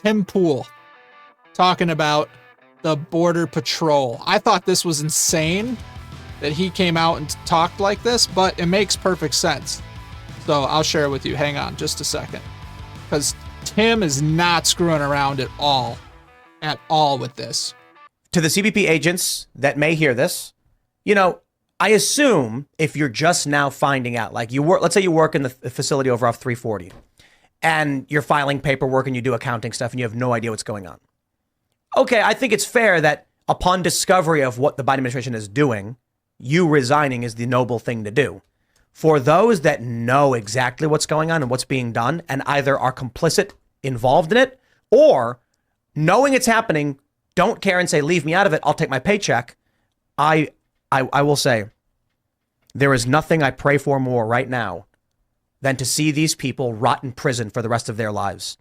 Tim Pool talking about the Border Patrol. I thought this was insane that he came out and talked like this, but it makes perfect sense. So I'll share it with you. Hang on just a second. Because Tim is not screwing around at all with this. To the CBP agents that may hear this, you know, I assume if you're just now finding out, like you work, let's say you work in the facility over off 340 and you're filing paperwork and you do accounting stuff and you have no idea what's going on. Okay, I think it's fair that upon discovery of what the Biden administration is doing, you resigning is the noble thing to do. For those that know exactly what's going on and what's being done and either are complicit, involved in it, or knowing it's happening, don't care and say, leave me out of it, I'll take my paycheck. I will say, there is nothing I pray for more right now than to see these people rot in prison for the rest of their lives.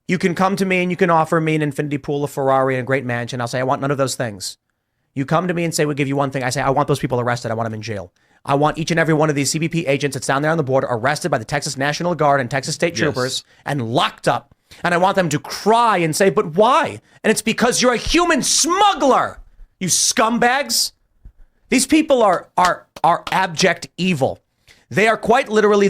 You can come to me and you can offer me an infinity pool, a Ferrari, and a great mansion. I'll say, I want none of those things. You come to me and say, we'll give you one thing. I say, I want those people arrested. I want them in jail. I want each and every one of these CBP agents that's down there on the border arrested by the Texas National Guard and Texas State Troopers and locked up. And I want them to cry and say, but why? And it's because you're a human smuggler, you scumbags. These people are abject evil. They are quite literally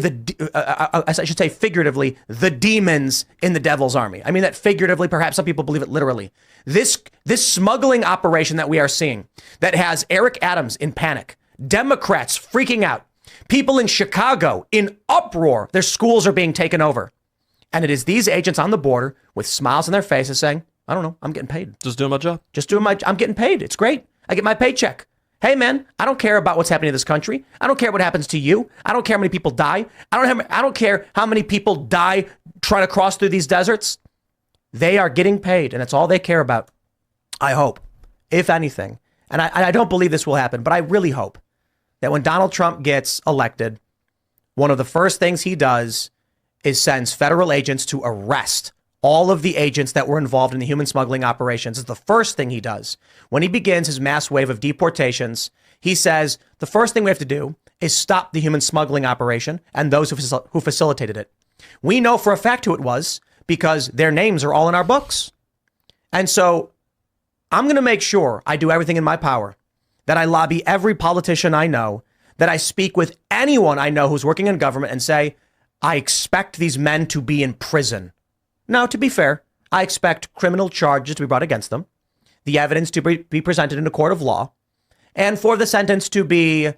I should say figuratively, the demons in the devil's army. I mean that figuratively, perhaps some people believe it literally. This smuggling operation that we are seeing that has Eric Adams in panic, Democrats freaking out, people in Chicago in uproar, their schools are being taken over. And it is these agents on the border with smiles on their faces saying, I don't know, I'm getting paid. Just doing my job. I'm getting paid. It's great. I get my paycheck. Hey, man, I don't care about what's happening to this country. I don't care what happens to you. I don't care how many people die. I don't care how many people die trying to cross through these deserts. They are getting paid, and that's all they care about. I hope, if anything, and I don't believe this will happen, but I really hope that when Donald Trump gets elected, one of the first things he does is sends federal agents to arrest all of the agents that were involved in the human smuggling operations. Is the first thing he does. When he begins his mass wave of deportations, he says, the first thing we have to do is stop the human smuggling operation and those who facilitated it. We know for a fact who it was because their names are all in our books. And so I'm going to make sure I do everything in my power, that I lobby every politician I know, that I speak with anyone I know who's working in government and say, I expect these men to be in prison. Now, to be fair, I expect criminal charges to be brought against them, the evidence to be presented in a court of law, and for the sentence to be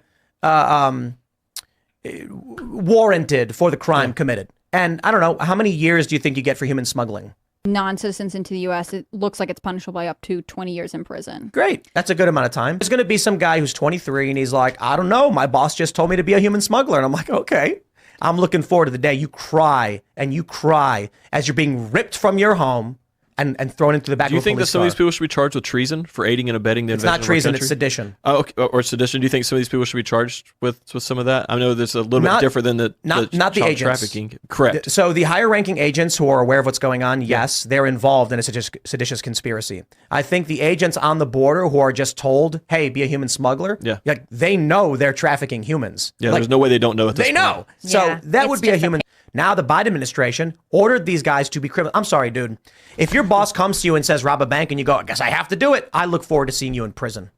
warranted for the crime committed. And I don't know, how many years do you think you get for human smuggling? Non-citizens into the U.S., it looks like it's punishable by up to 20 years in prison. Great. That's a good amount of time. There's going to be some guy who's 23 and he's like, I don't know, my boss just told me to be a human smuggler. And I'm like, okay. I'm looking forward to the day you cry as you're being ripped from your home and thrown into the back of a police car. Do you think that some of these people should be charged with treason for aiding and abetting the invasion of our country? It's not treason, it's sedition. Oh, okay. Or sedition. Do you think some of these people should be charged with some of that? I know there's a little bit different than the agents. Trafficking. Correct. So the higher ranking agents who are aware of what's going on, yes, they're involved in a seditious conspiracy. I think the agents on the border who are just told, hey, be a human smuggler, like they know they're trafficking humans. Yeah, there's no way they don't know at this point. They know. So that would be a human. Now the Biden administration ordered these guys to be criminal. I'm sorry, dude. If your boss comes to you and says rob a bank and you go, I guess I have to do it, I look forward to seeing you in prison.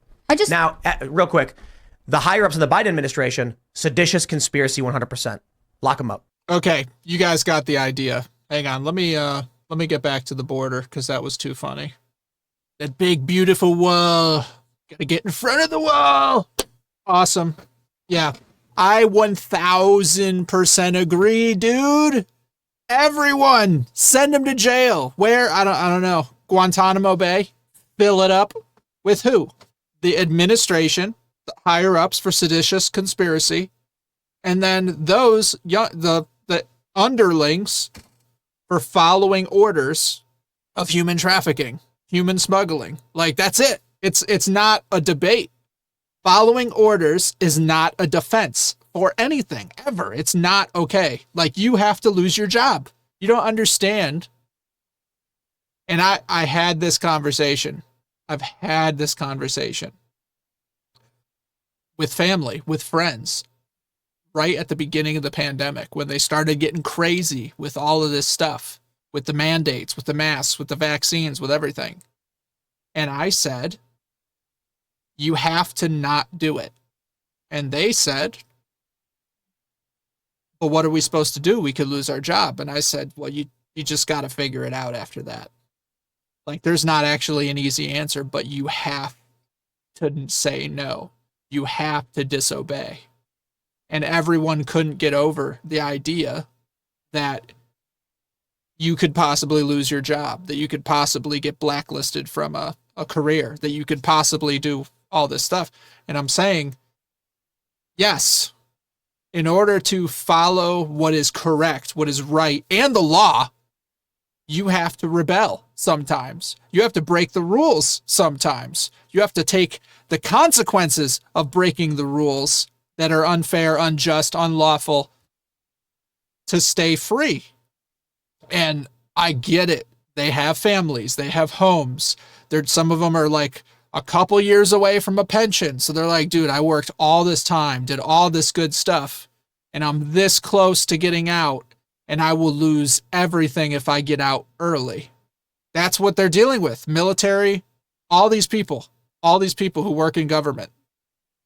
Now, real quick, the higher ups in the Biden administration, seditious conspiracy 100%. Lock them up. Okay, you guys got the idea. Hang on, let me get back to the border because that was too funny. That big beautiful wall. Gotta get in front of the wall. Awesome. Yeah. I 1000% agree, dude. Everyone, send them to jail. Where? I don't know. Guantanamo Bay. Fill it up with who? The administration, the higher ups for seditious conspiracy, and then those the underlings for following orders of human trafficking, human smuggling. Like that's it. It's not a debate. Following orders is not a defense for anything, ever. It's not okay. Like, you have to lose your job. You don't understand. And I had this conversation. I've had this conversation with family, with friends, right at the beginning of the pandemic when they started getting crazy with all of this stuff. with the mandates, with the masks, with the vaccines, with everything. And I said, you have to not do it. And they said, but what are we supposed to do? We could lose our job. And I said, well, you just got to figure it out after that. Like, there's not actually an easy answer, but you have to say no. You have to disobey. And everyone couldn't get over the idea that you could possibly lose your job, that you could possibly get blacklisted from a career, that you could possibly do all this stuff. And I'm saying, yes, in order to follow what is correct, what is right, and the law, you have to rebel sometimes. You have to break the rules sometimes. You have to take the consequences of breaking the rules that are unfair, unjust, unlawful to stay free. And I get it. They have families. They have homes. Some of them are like a couple years away from a pension. So they're like, dude, I worked all this time, did all this good stuff, and I'm this close to getting out, and I will lose everything if I get out early. That's what they're dealing with. Military, all these people who work in government,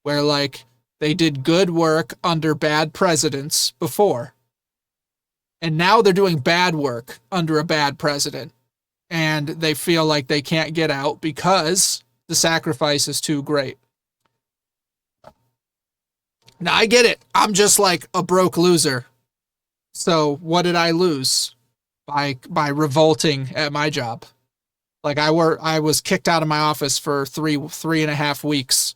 where like they did good work under bad presidents before. And now they're doing bad work under a bad president. And they feel like they can't get out because the sacrifice is too great. Now, I get it. I'm just like a broke loser. So what did I lose by revolting at my job? Like I was kicked out of my office for 3.5 weeks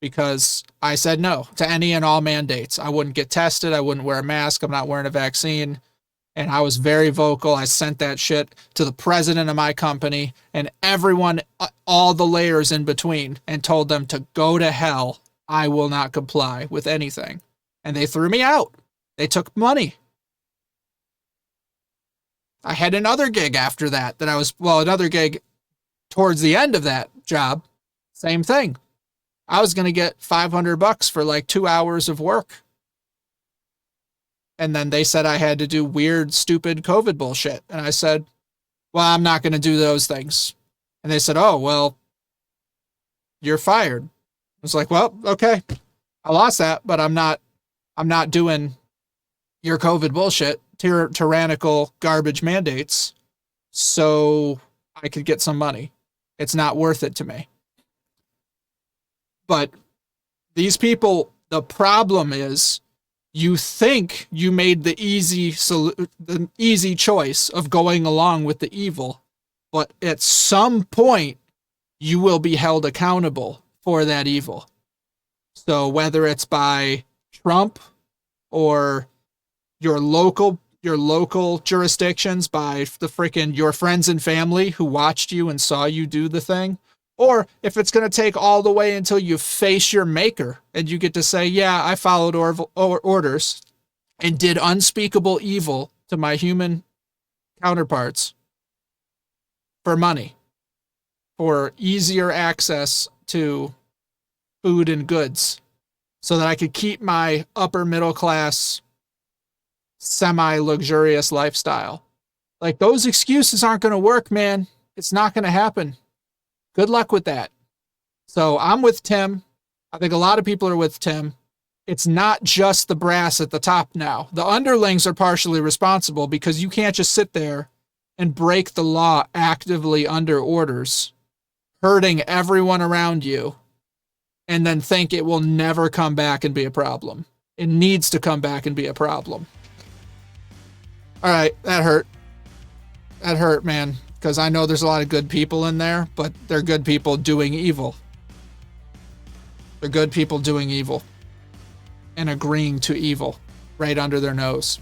because I said no to any and all mandates. I wouldn't get tested. I wouldn't wear a mask. I'm not wearing a vaccine. And I was very vocal. I sent that shit to the president of my company and everyone, all the layers in between, and told them to go to hell. I will not comply with anything. And they threw me out. They took money. I had another gig after that another gig towards the end of that job. Same thing. I was going to get $500 for like 2 hours of work. And then they said I had to do weird, stupid COVID bullshit. And I said, well, I'm not going to do those things. And they said, oh, well, you're fired. I was like, well, okay, I lost that, but I'm not doing your COVID bullshit, tyrannical garbage mandates, so I could get some money. It's not worth it to me. But these people, the problem is, you think you made the easy choice of going along with the evil, but at some point you will be held accountable for that evil. So whether it's by Trump or your local jurisdictions, by your friends and family who watched you and saw you do the thing, or if it's going to take all the way until you face your maker and you get to say, yeah, I followed orders and did unspeakable evil to my human counterparts for money, for easier access to food and goods, so that I could keep my upper middle class, semi-luxurious lifestyle. Like, those excuses aren't going to work, man. It's not going to happen. Good luck with that. So I'm with Tim. I think a lot of people are with Tim. It's not just the brass at the top now. The underlings are partially responsible because you can't just sit there and break the law actively under orders, hurting everyone around you, and then think it will never come back and be a problem. It needs to come back and be a problem. All right, that hurt. That hurt, man. Because I know there's a lot of good people in there, but they're good people doing evil. They're good people doing evil and agreeing to evil right under their nose.